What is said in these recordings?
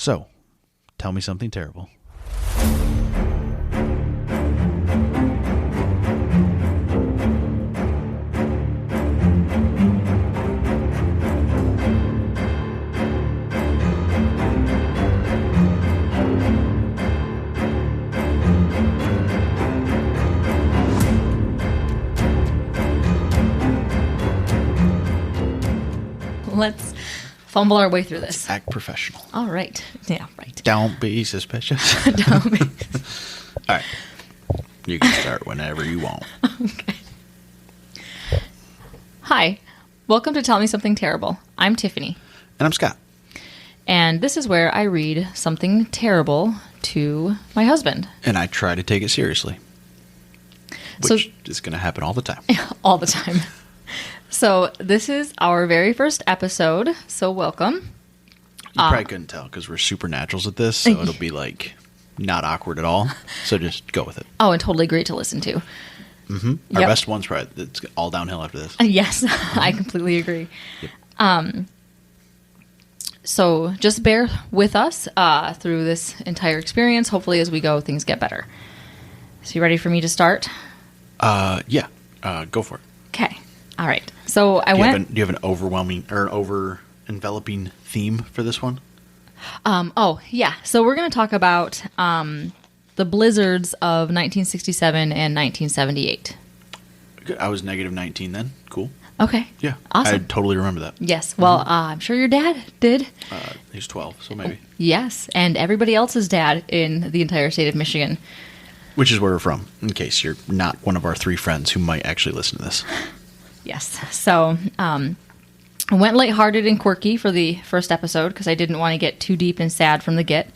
So, tell me something terrible. Let's fumble our way through this. Act professional. All right. Yeah, right. Don't be suspicious. Don't be. All right. You can start whenever you want. Okay. Hi. Welcome to Tell Me Something Terrible. I'm Tiffany. And I'm Scott. And this is where I read something terrible to my husband. And I try to take it seriously. Which is going to happen all the time. All the time. So this is our very first episode, so welcome. You probably couldn't tell because we're supernaturals at this, so it'll be like not awkward at all. So just go with it. Oh, and totally great to listen to. Mm-hmm. Our best one's probably, it's all downhill after this. Yes, I completely agree. Yep. So just bear with us through this entire experience. Hopefully as we go, things get better. So you ready for me to start? Yeah. Go for it. Okay. All right. So do you have an overwhelming or enveloping theme for this one? Oh, yeah. So we're going to talk about the blizzards of 1967 and 1978. Good. I was negative 19 then. Cool. Okay. Yeah. Awesome. I totally remember that. Yes. Well, I'm sure your dad did. He's 12, so maybe. Yes. And everybody else's dad in the entire state of Michigan. Which is where we're from, in case you're not one of our 3 friends who might actually listen to this. Yes. So I went lighthearted and quirky for the first episode because I didn't want to get too deep and sad from the get.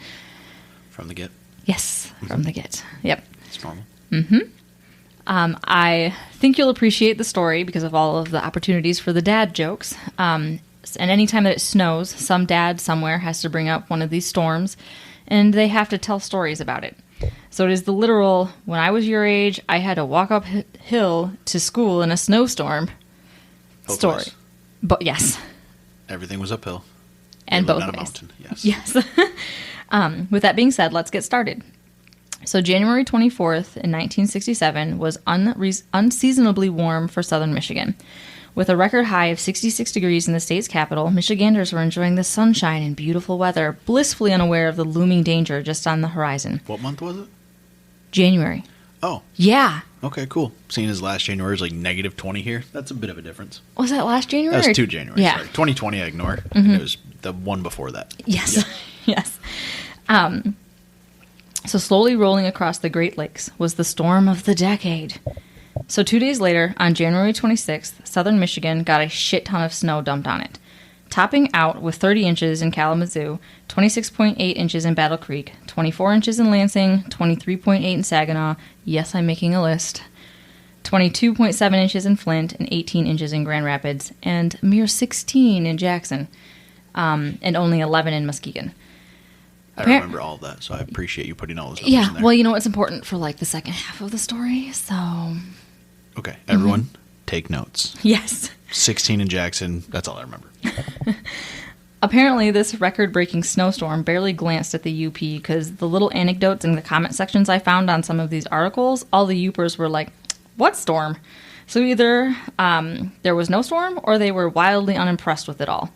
From the get? Yes, from the get. Yep. It's normal. Mm-hmm. I think you'll appreciate the story because of all of the opportunities for the dad jokes. And anytime that it snows, some dad somewhere has to bring up one of these storms, and they have to tell stories about it. So it is the literal, when I was your age, I had to walk uphill to school in a snowstorm story. Ways. But yes. Everything was uphill. And both on ways. A mountain. Yes. Yes. With that being said, let's get started. So January 24th in 1967 was unseasonably warm for southern Michigan. With a record high of 66 degrees in the state's capital, Michiganders were enjoying the sunshine and beautiful weather, blissfully unaware of the looming danger just on the horizon. What month was it? January. Oh. Yeah. Okay, cool. Seeing as last January is like negative 20 here, that's a bit of a difference. Was that last January? That was 2 January. Yeah. Sorry. 2020 I ignore. Mm-hmm. And it was the one before that. Yes. Yep. Yes. So slowly rolling across the Great Lakes was the storm of the decade. So 2 days later, on January 26th, southern Michigan got a shit ton of snow dumped on it. Topping out with 30 inches in Kalamazoo, 26.8 inches in Battle Creek, 24 inches in Lansing, 23.8 in Saginaw, yes, I'm making a list, 22.7 inches in Flint, and 18 inches in Grand Rapids, and a mere 16 in Jackson, and only 11 in Muskegon. I remember all of that, so I appreciate you putting all those numbers in there. Well, you know, it's important for, like, the second half of the story, so... Okay, everyone, take notes. Yes. 16 in Jackson, that's all I remember. Apparently, this record-breaking snowstorm barely glanced at the UP because the little anecdotes in the comment sections I found on some of these articles, all the Yoopers were like, what storm? So either there was no storm or they were wildly unimpressed with it all.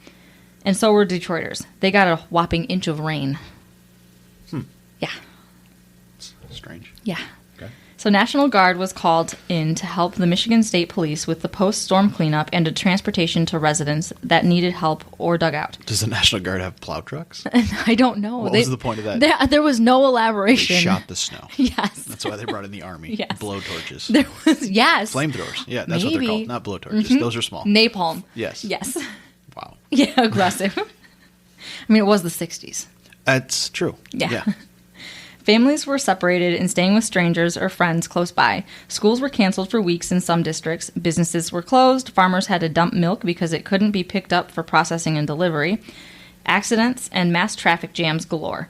And so were Detroiters. They got a whopping inch of rain. Yeah. Strange. Yeah. Okay. So National Guard was called in to help the Michigan State Police with the post-storm cleanup and to transportation to residents that needed help or dugout. Does the National Guard have plow trucks? I don't know. What was the point of that? There was no elaboration. They shot the snow. Yes. That's why they brought in the army. Yes. Blow torches. There was, yes. Flamethrowers. Yeah, that's what they're called. Not blow torches. Mm-hmm. Those are small. Napalm. Yes. Yes. Wow. Yeah, aggressive. I mean, it was the 60s. That's true. Yeah. Families were separated and staying with strangers or friends close by. Schools were canceled for weeks in some districts. Businesses were closed. Farmers had to dump milk because it couldn't be picked up for processing and delivery. Accidents and mass traffic jams galore.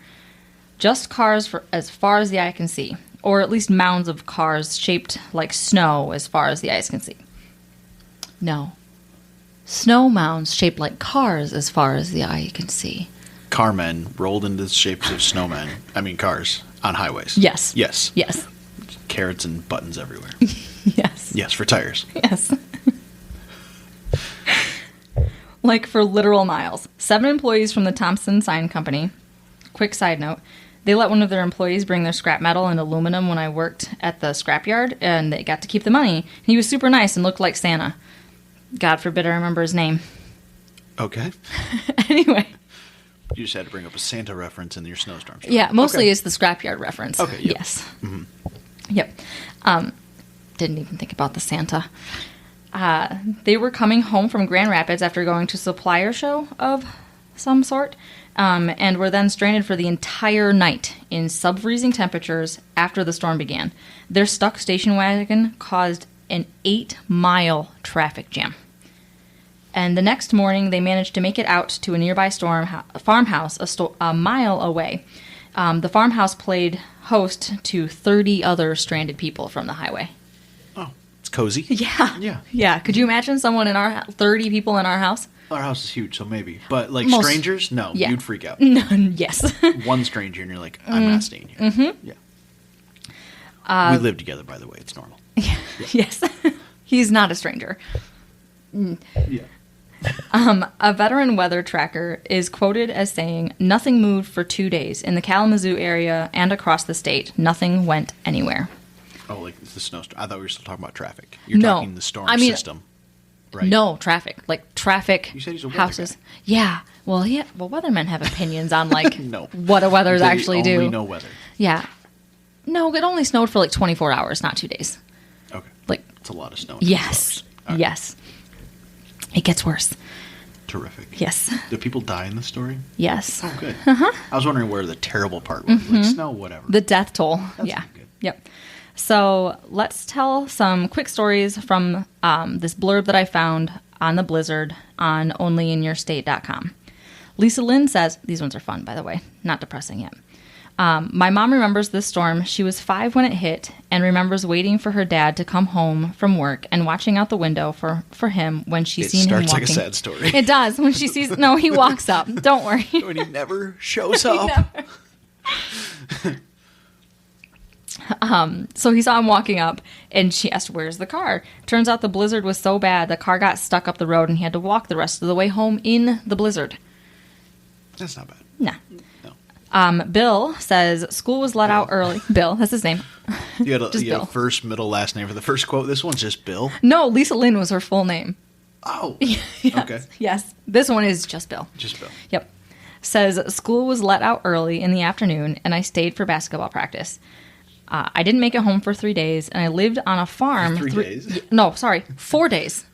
Just cars for as far as the eye can see. Or at least mounds of cars shaped like snow as far as the eyes can see. No. Snow mounds shaped like cars as far as the eye can see. carmen rolled into the shapes of snowmen. I mean, cars on highways. Yes. Yes. Yes. Carrots and buttons everywhere. Yes. Yes, for tires. Yes. Like for literal miles. 7 employees from the Thompson Sign Company. Quick side note. They let one of their employees bring their scrap metal and aluminum when I worked at the scrapyard, and they got to keep the money. He was super nice and looked like Santa. God forbid I remember his name. Okay. Anyway. You just had to bring up a Santa reference in your snowstorm story. Yeah, mostly it's the scrapyard reference. Okay, yep. Yes. Mm-hmm. Yep. Didn't even think about the Santa. They were coming home from Grand Rapids after going to a supplier show of some sort, and were then stranded for the entire night in sub-freezing temperatures after the storm began. Their stuck station wagon caused an 8-mile traffic jam. And the next morning, they managed to make it out to a nearby farmhouse a mile away. The farmhouse played host to 30 other stranded people from the highway. Oh, it's cozy. Yeah. Yeah. Yeah. Could you imagine 30 people in our house? Our house is huge, so maybe. But, like, Most- strangers? No, yeah. you'd freak out. Yes. One stranger, and you're like, I'm not staying here. Mm-hmm. Yeah. We live together, by the way. It's normal. Yes. He's not a stranger. Yeah. A veteran weather tracker is quoted as saying, "Nothing moved for 2 days. In the Kalamazoo area and across the state, nothing went anywhere." Oh, like the snowstorm. I thought we were still talking about traffic. You're No. talking the storm I mean, system. Right. No, traffic. Like traffic, You said he's a weather houses. guy. Yeah. Well, yeah. Well, weathermen have opinions on, like, No. what a weathers They actually do. only know weather. Yeah. No, it only snowed for like 24 hours, not 2 days. Okay. Like, It's a lot of snow. yes. All right. Yes. It gets worse. Terrific. Yes. Do people die in this story? Yes. Oh, good. I was wondering where the terrible part was. Like snow, whatever. The death toll. That's Yeah. good. Yep. So let's tell some quick stories from this blurb that I found on the blizzard on onlyinyourstate.com. Lisa Lynn says, these ones are fun, by the way, not depressing yet. My mom remembers this storm. She was 5 when it hit and remembers waiting for her dad to come home from work and watching out the window for him when she seen him walking. It starts like a sad story. It does. When she sees... No, he walks up. Don't worry. When he never shows up. So he saw him walking up, and she asked, "Where's the car?" Turns out the blizzard was so bad, the car got stuck up the road, and he had to walk the rest of the way home in the blizzard. That's not bad. Nah. No. Bill says school was let out early. Bill, that's his name. You had Just a Bill. first, middle, last name for the first quote. This one's just Bill. No, Lisa Lynn was her full name. Oh. Yes. Okay. Yes. This one is just Bill. Just Bill. Yep. Says school was let out early in the afternoon, and I stayed for basketball practice. I didn't make it home for 3 days, and I lived on a farm. 3 days? No, sorry, 4 days.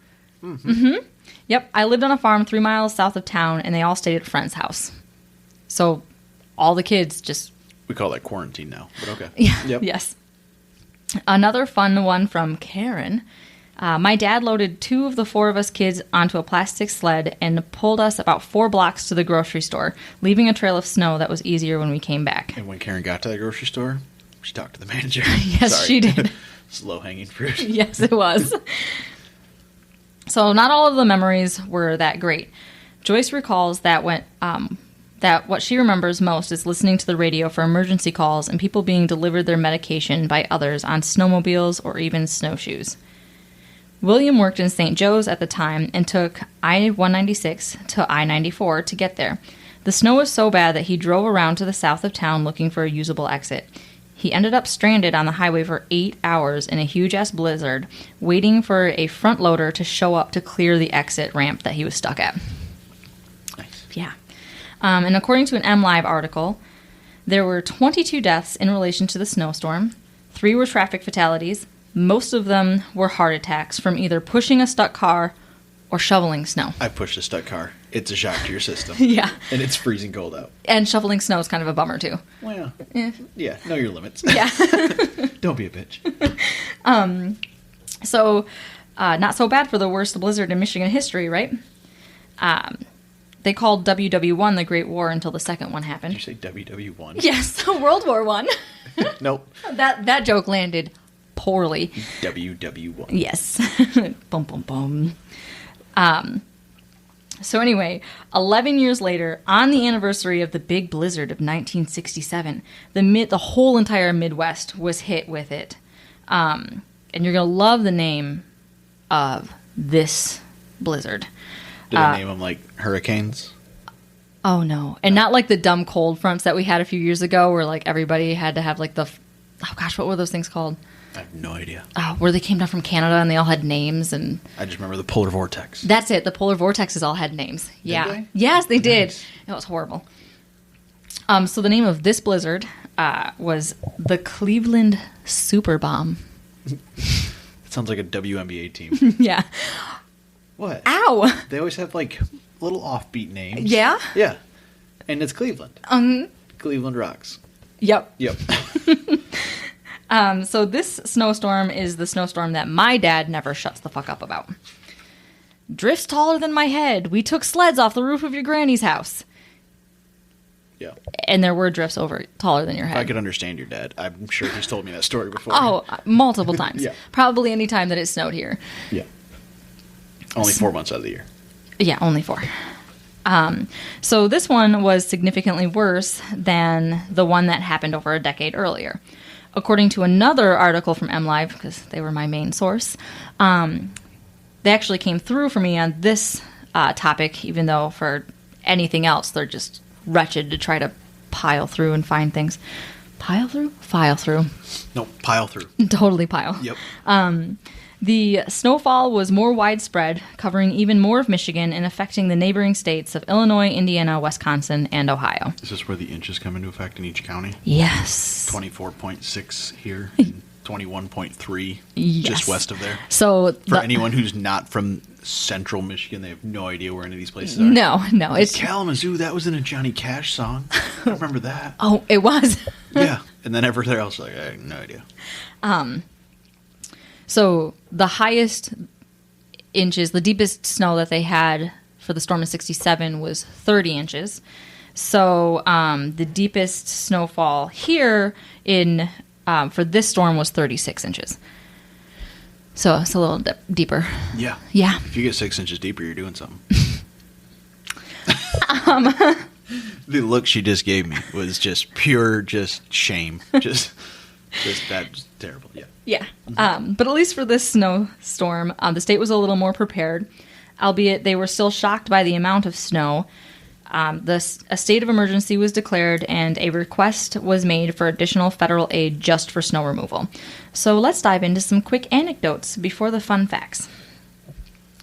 Mm-hmm. Yep, I lived on a farm 3 miles south of town, and they all stayed at a friend's house. So all the kids just... We call that quarantine now, but okay. Yeah, Yep. yes. Another fun one from Karen. My dad loaded 2 of the 4 of us kids onto a plastic sled and pulled us about 4 blocks to the grocery store, leaving a trail of snow that was easier when we came back. And when Karen got to the grocery store, she talked to the manager. Yes, Sorry. she did. It's low-hanging fruit. Yes, it was. So not all of the memories were that great. Joyce recalls that what she remembers most is listening to the radio for emergency calls and people being delivered their medication by others on snowmobiles or even snowshoes. William worked in St. Joe's at the time and took I-196 to I-94 to get there. The snow was so bad that he drove around to the south of town looking for a usable exit. He ended up stranded on the highway for 8 hours in a huge-ass blizzard, waiting for a front loader to show up to clear the exit ramp that he was stuck at. Nice. Yeah. And according to an MLive article, there were 22 deaths in relation to the snowstorm. 3 were traffic fatalities. Most of them were heart attacks from either pushing a stuck car or shoveling snow. I pushed a stuck car. It's a shock to your system. Yeah. And it's freezing cold out. And shoveling snow is kind of a bummer, too. Well, yeah, know your limits. Yeah. Don't be a bitch. So, not so bad for the worst blizzard in Michigan history, right? They called WW1 the Great War until the second one happened. Did you say WW1? Yes, World War I. Nope. That joke landed poorly. WW1. Yes. Bum, bum, bum. So anyway, 11 years later, on the anniversary of the big blizzard of 1967, the whole entire Midwest was hit with it. And you're going to love the name of this blizzard. Did they name them like hurricanes? Oh, no. And not like the dumb cold fronts that we had a few years ago where like everybody had to have like oh gosh, what were those things called? I have no idea. Oh, where they came down from Canada and they all had names. And I just remember the polar vortex. That's it. The polar vortexes all had names. Yeah. Did they? Yes, they did. Nice. It was horrible. So the name of this blizzard was the Cleveland Superbomb. It sounds like a WNBA team. Yeah. What? Ow! They always have like little offbeat names. Yeah? Yeah. And it's Cleveland. Cleveland rocks. Yep. Yep. So this snowstorm is the snowstorm that my dad never shuts the fuck up about. Drifts taller than my head. We took sleds off the roof of your granny's house. Yeah. And there were drifts taller than your head. I could understand your dad. I'm sure he's told me that story before. Oh, multiple times. Yeah. Probably any time that it snowed here. Yeah. Only 4 months out of the year. Yeah, only 4. So this one was significantly worse than the one that happened over a decade earlier. According to another article from MLive, because they were my main source, they actually came through for me on this topic, even though for anything else, they're just wretched to try to pile through and find things. Pile through? File through. No, pile through. Totally pile. Yep. The snowfall was more widespread, covering even more of Michigan and affecting the neighboring states of Illinois, Indiana, Wisconsin, and Ohio. Is this where the inches come into effect in each county? Yes. 24.6 here, and 21.3 just west of there. So for anyone who's not from central Michigan, they have no idea where any of these places are. No, it's Kalamazoo. That was in a Johnny Cash song. I remember that. Oh, it was. Yeah, and then everywhere else, like I have no idea. So the highest inches, the deepest snow that they had for the storm of 67 was 30 inches. So the deepest snowfall here for this storm was 36 inches. So it's a little deeper. Yeah. Yeah. If you get 6 inches deeper, you're doing something. The look she just gave me was just pure shame. Just that's terrible. Yeah. Yeah. But at least for this snowstorm, the state was a little more prepared, albeit they were still shocked by the amount of snow. A state of emergency was declared, and a request was made for additional federal aid just for snow removal. So let's dive into some quick anecdotes before the fun facts.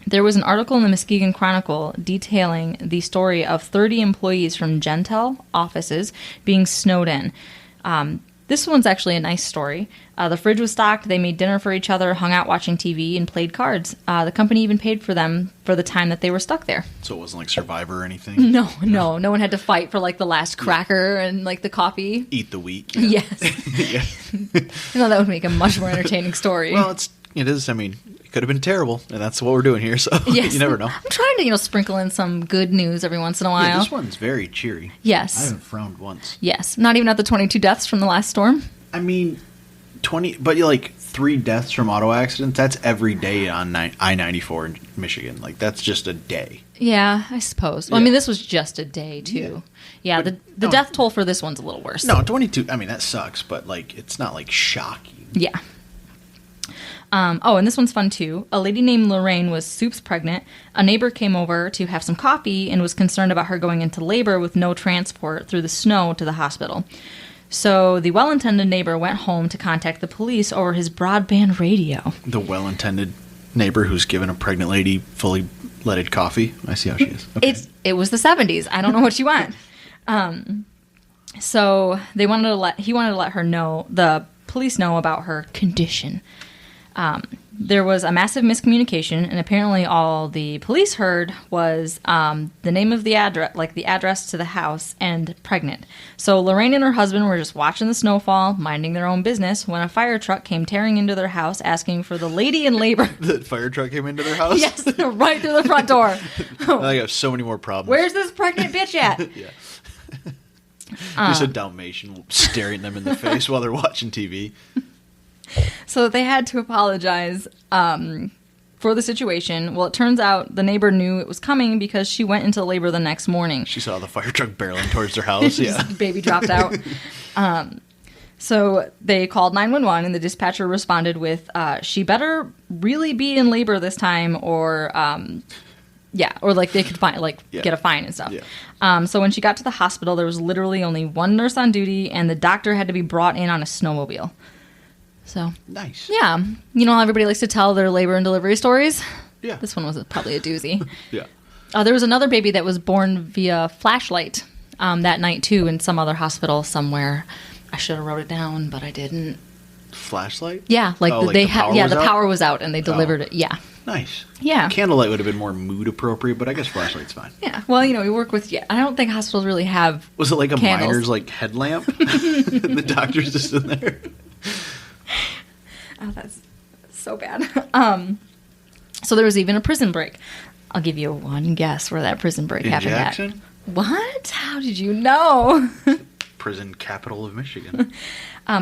There was an article in the Muskegon Chronicle detailing the story of 30 employees from Gentel offices being snowed in. This one's actually a nice story. The fridge was stocked, they made dinner for each other, hung out watching TV, and played cards. The company even paid for them for the time that they were stuck there. So it wasn't like Survivor or anything? No one had to fight for like the last cracker and like the coffee. Eat the week. Yeah. Yes. No, that would make a much more entertaining story. Well, it is, I mean, it could have been terrible, and that's what we're doing here, so yes. You never know. I'm trying to, sprinkle in some good news every once in a while. Yeah, this one's very cheery. Yes. I haven't frowned once. Yes. Not even at the 22 deaths from the last storm? I mean, 20, but like 3 deaths from auto accidents, that's every day on I-94 in Michigan. Like, that's just a day. Yeah, I suppose. Well, Yeah. I mean, this was just a day, too. Yeah, the death toll for this one's a little worse. No, 22, I mean, that sucks, but like, it's not like shocking. Yeah. And this one's fun, too. A lady named Lorraine was soups pregnant. A neighbor came over to have some coffee and was concerned about her going into labor with no transport through the snow to the hospital. So the well-intended neighbor went home to contact the police over his broadband radio. The well-intended neighbor who's given a pregnant lady fully leaded coffee. I see how she is. Okay. It was the 70s. I don't know what you want. So he wanted to let the police know about her condition. There was a massive miscommunication, and apparently all the police heard was the name of the address, like the address to the house, and pregnant. So Lorraine and her husband were just watching the snowfall, minding their own business, when a fire truck came tearing into their house, asking for the lady in labor. The fire truck came into their house? Yes, right through the front door. I have so many more problems. Where's this pregnant bitch at? Yeah. Just a Dalmatian staring them in the face while they're watching TV. So they had to apologize for the situation. Well, it turns out the neighbor knew it was coming because she went into labor the next morning. She saw the fire truck barreling towards their house. Yeah. Baby dropped out. So they called 911, and the dispatcher responded with, she better really be in labor this time, or or like they could get a fine and stuff. Yeah. So when she got to the hospital, there was literally only one nurse on duty, and the doctor had to be brought in on a snowmobile. So nice. Yeah. You know how everybody likes to tell their labor and delivery stories? Yeah. This one was probably a doozy. Yeah. There was another baby that was born via flashlight that night, too, in some other hospital somewhere. I should have wrote it down, but I didn't. Flashlight? Yeah, the power was out, and they delivered it. Yeah. Nice. Yeah. Candlelight would have been more mood appropriate, but I guess flashlight's fine. Yeah. Well, we work with. Yeah, I don't think hospitals really have. Was it like a candles. miner's headlamp? The doctor's just in there. Oh, that's so bad. So there was even a prison break. I'll give you one guess where that prison break happened Jackson? at. What? How did you know? Prison capital of Michigan.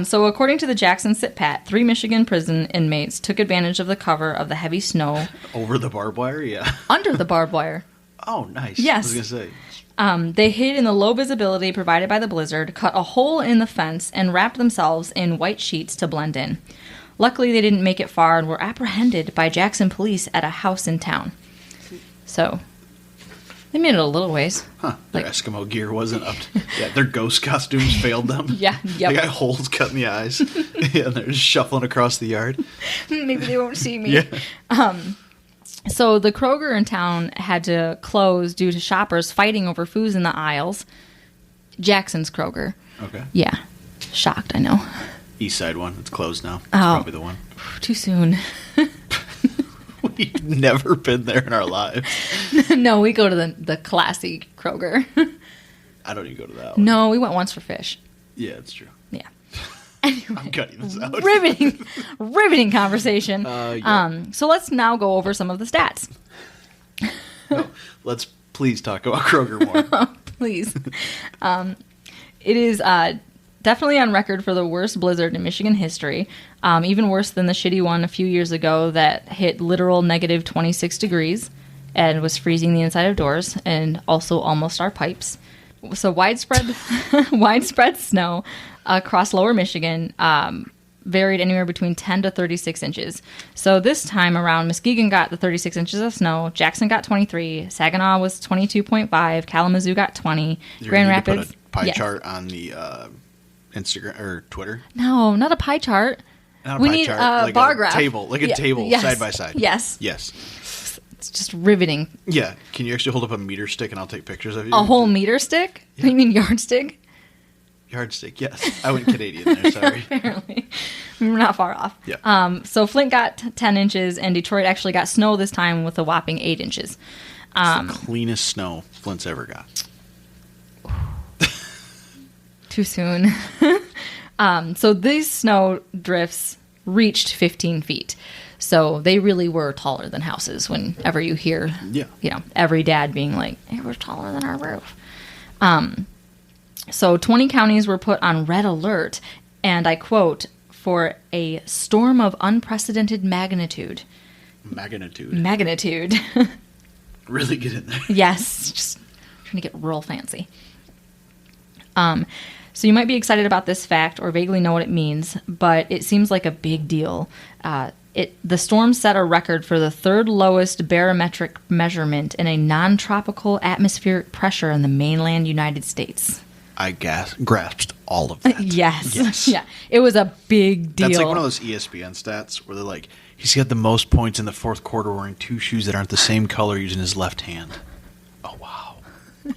So according to the Jackson Sit-Pat, 3 Michigan prison inmates took advantage of the cover of the heavy snow. Over the barbed wire? Yeah. Under the barbed wire. Oh, nice. Yes. I was going to say. They hid in the low visibility provided by the blizzard, cut a hole in the fence, and wrapped themselves in white sheets to blend in. Luckily, they didn't make it far and were apprehended by Jackson police at a house in town. So, they made it a little ways. Huh. Their Eskimo gear wasn't up to... their ghost costumes failed them. Yeah, yep. They got holes cut in the eyes. Yeah, and they're just shuffling across the yard. Maybe they won't see me. Yeah. So the Kroger in town had to close due to shoppers fighting over foods in the aisles. Jackson's Kroger. Okay. Yeah. Shocked, I know. East Side one. It's closed now. It's probably the one. Too soon. We've never been there in our lives. No, we go to the classy Kroger. I don't even go to that one. No, we went once for fish. Yeah, it's true. Yeah. I'm cutting this out. Riveting conversation. Yeah. So let's now go over some of the stats. No, let's please talk about Kroger more. Please. It is definitely on record for the worst blizzard in Michigan history. Even worse than the shitty one a few years ago that hit literal negative 26 degrees and was freezing the inside of doors and also almost our pipes. So widespread snow across lower Michigan varied anywhere between 10 to 36 inches. So this time around, Muskegon got the 36 inches of snow, Jackson got 23, Saginaw was 22.5, Kalamazoo got 20, Grand Rapids... Put a pie chart on the Instagram or Twitter? No, not a pie chart. Not a we pie need chart, a like bar a graph. table, like a table, yes. side by side. Yes. Yes. It's just riveting. Yeah. Can you actually hold up a meter stick and I'll take pictures of you? A whole meter stick? Yeah. You mean yardstick? Yardstick, yes. I went Canadian there, sorry. Apparently. We're not far off. Yeah. So Flint got 10 inches, and Detroit actually got snow this time with a whopping 8 inches. It's the cleanest snow Flint's ever got. Too soon. So these snow drifts reached 15 feet. So they really were taller than houses whenever you hear, every dad being like, it was taller than our roof. So 20 counties were put on red alert, and I quote, for a storm of unprecedented magnitude. Magnitude. Really get in there. Yes. Just trying to get real fancy. So you might be excited about this fact or vaguely know what it means, but it seems like a big deal. The storm set a record for the third lowest barometric measurement in a non-tropical atmospheric pressure in the mainland United States. I grasped all of that. Yes. Yeah. It was a big deal. That's like one of those ESPN stats where they're like, he's got the most points in the fourth quarter wearing 2 shoes that aren't the same color using his left hand. Oh, wow.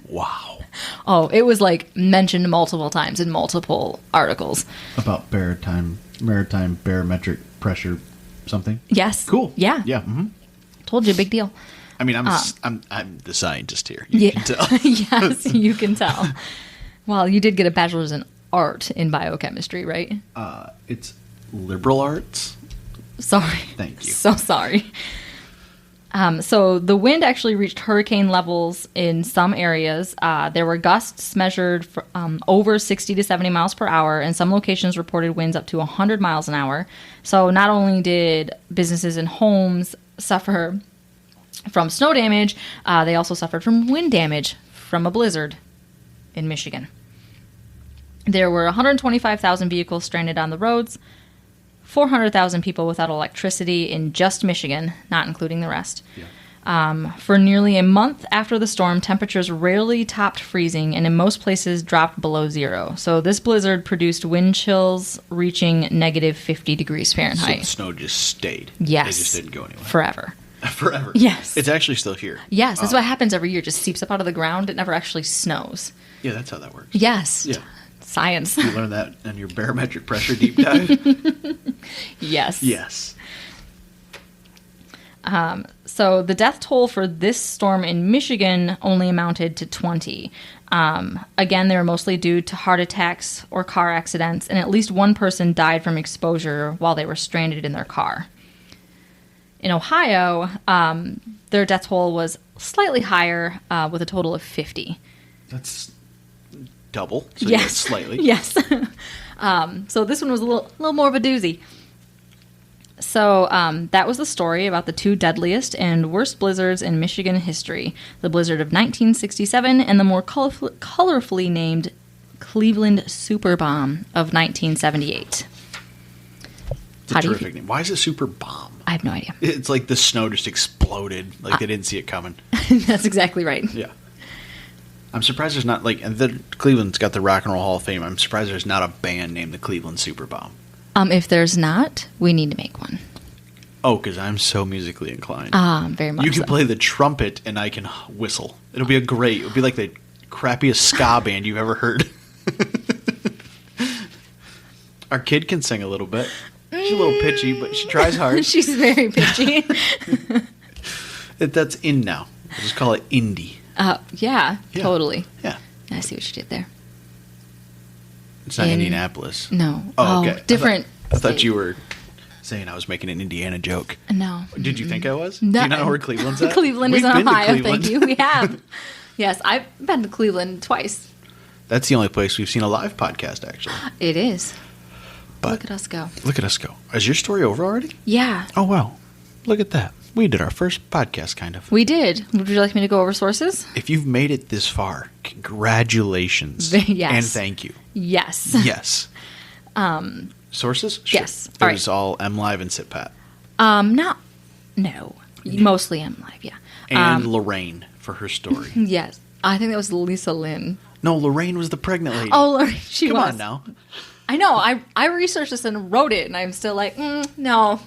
Wow. Oh, it was mentioned multiple times in multiple articles. About maritime barometric pressure something? Yes. Cool. Yeah. Yeah. Mm-hmm. Told you, big deal. I mean, I'm the scientist here. You can tell. Yes, you can tell. Well, you did get a bachelor's in art in biochemistry, right? It's liberal arts. Sorry. Thank you. So sorry. So the wind actually reached hurricane levels in some areas. There were gusts measured for, over 60 to 70 miles per hour, and some locations reported winds up to 100 miles an hour. So not only did businesses and homes suffer from snow damage. They also suffered from wind damage from a blizzard in Michigan. There were 125,000 vehicles stranded on the roads, 400,000 people without electricity in just Michigan, not including the rest. Yeah. For nearly a month after the storm, temperatures rarely topped freezing and in most places dropped below zero. So this blizzard produced wind chills reaching negative 50 degrees So Fahrenheit. the snow just stayed. Yes. It just didn't go anywhere. Forever. Forever. Yes. It's actually still here. Yes, that's what happens every year. It just seeps up out of the ground. It never actually snows. Yeah, that's how that works. Yes. Yeah. Science. You learned that in your barometric pressure deep dive? Yes. Yes. So the death toll for this storm in Michigan only amounted to 20. Again, they were mostly due to heart attacks or car accidents, and at least one person died from exposure while they were stranded in their car. In Ohio, their death toll was slightly higher, with a total of 50. That's double. So Yes. yeah, slightly. Yes. So this one was a little more of a doozy. So that was the story about the two deadliest and worst blizzards in Michigan history. The blizzard of 1967 and the more colorfully named Cleveland Superbomb of 1978. It's a terrific name. Why is it Superbomb? I have no idea. It's like the snow just exploded. Like they didn't see it coming. That's exactly right. Yeah. I'm surprised there's not, Cleveland's got the Rock and Roll Hall of Fame. I'm surprised there's not a band named the Cleveland Superbomb. If there's not, we need to make one. Oh, because I'm so musically inclined. Very much You can so. play the trumpet and I can whistle. It'll be it'll be like the crappiest ska band you've ever heard. Our kid can sing a little bit. She's a little pitchy, but she tries hard. She's very pitchy. That's in now. We'll just call it indie. Yeah, totally. Yeah. I see what you did there. It's not Indianapolis. No. Oh, okay. Different. I thought state. you were saying I was making an Indiana joke. No. Did you think I was? No. Do you not know where Cleveland's at? Cleveland We've is in been to Ohio, Cleveland. thank you. We have. Yes, I've been to Cleveland twice. That's the only place we've seen a live podcast, actually. It is. But Look at us go. Look at us go. Is your story over already? Yeah, Oh, wow. Look at that. We did our first podcast, kind of. we did. Would you like me to go over sources? If you've made it this far, congratulations. Yes. And thank you. Yes. Yes. Sources? Sure. Yes. It All was all MLive and SitPat. No. Mostly MLive, yeah. And Lorraine for her story. Yes. I think that was Lisa Lynn. No, Lorraine was the pregnant lady. Oh, Lorraine, she Come was. on now. I know. I researched this and wrote it, and I'm still like, no.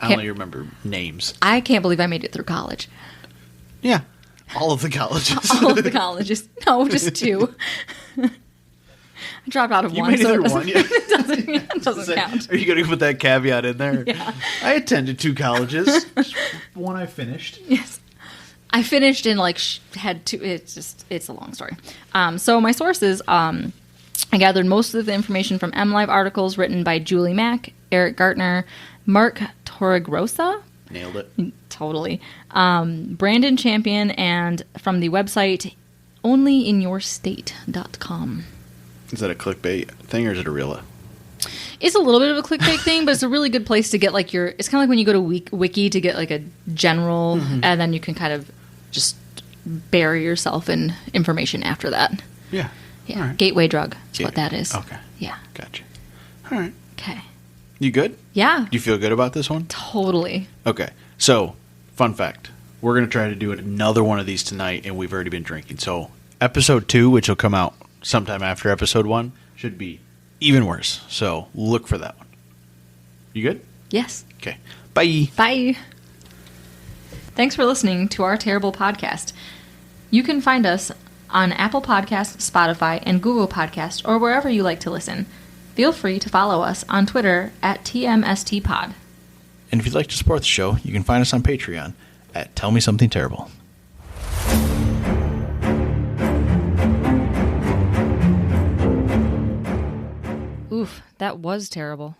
I only remember names. I can't believe I made it through college. Yeah. All of the colleges. All of the colleges. No, just two. I dropped out of You one. made it so through one, yeah. it doesn't count. Are you going to put that caveat in there? Yeah. I attended 2 colleges. Just one I finished. Yes. I finished and had two. It's a long story. So my sources, I gathered most of the information from MLive articles written by Julie Mack, Eric Gartner, Mark Torregrossa. Nailed it. Totally. Brandon Champion, and from the website onlyinyourstate.com. Is that a clickbait thing or is it a real? It's a little bit of a clickbait thing, but it's a really good place to get it's kind of like when you go to Wiki to get a general, and then you can kind of just bury yourself in information after that. Yeah. Yeah. All right. Gateway drug is Yeah. what that is. Okay. Yeah. Gotcha. All right. Okay. You good? Yeah. Do you feel good about this one? Totally. Okay. So, fun fact. We're going to try to do another one of these tonight, and we've already been drinking. So, episode 2, which will come out sometime after episode 1, should be even worse. So, look for that one. You good? Yes. Okay. Bye. Bye. Thanks for listening to our terrible podcast. You can find us on Apple Podcasts, Spotify, and Google Podcasts, or wherever you like to listen. Feel free to follow us on Twitter at TMSTPod. And if you'd like to support the show, you can find us on Patreon at Tell Me Something Terrible. Oof, that was terrible.